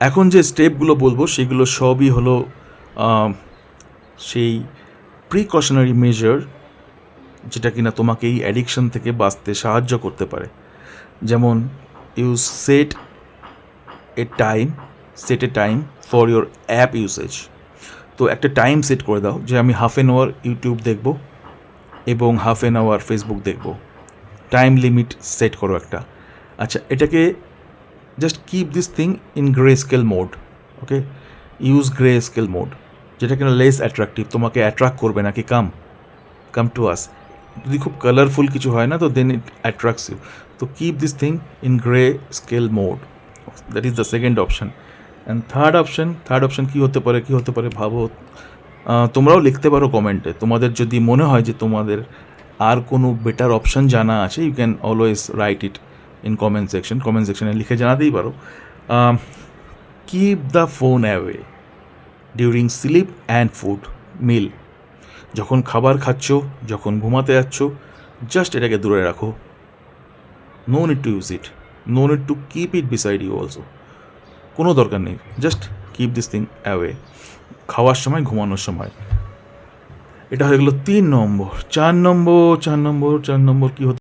এখন যে স্টেপগুলো বলবো সেগুলো সবই হলো সেই প্রিকশনারি মেজার যেটা কিনা তোমাকে এই অ্যাডিকশন থেকে বাঁচতে সাহায্য করতে পারে। যেমন you set a time for your app usage. তো একটা টাইম সেট করে দাও যে আমি হাফ অ্যান আওয়ার ইউটিউব দেখব এবং হাফ অ্যান আওয়ার ফেসবুক দেখব। টাইম লিমিট সেট করো একটা। আচ্ছা, এটাকে just keep this thing in grey scale mode. Okay, use grey scale mode, যেটা কিনা লেস অ্যাট্রাকটিভ, তোমাকে অ্যাট্রাক্ট করবে নাকি কাম টু আস। যদি খুব কালারফুল কিছু হয় না তো দেন ইট অ্যাট্রাক্টস ইউ। তো keep this thing in grey scale mode, that is the second option. And third option কী হতে পারে ভাবো। তোমরাও লিখতে পারো কমেন্টে, তোমাদের যদি মনে হয় যে তোমাদের আর কোনো বেটার অপশন জানা আছে, you can always write it in comment সেকশনে লিখে জানাতেই পারো। Keep the phone away during sleep and food meal. যখন খাবার খাচ্ছ, যখন ঘুমাতে যাচ্ছ, জাস্ট এটাকে দূরে রাখো। No need to use it, no need to keep it beside you also. কোনো দরকার নেই, just keep this thing away, খাওয়ার সময়, ঘুমানোর সময়। এটা হয়ে গেলো 3 নম্বর। 4 নম্বর কী হতে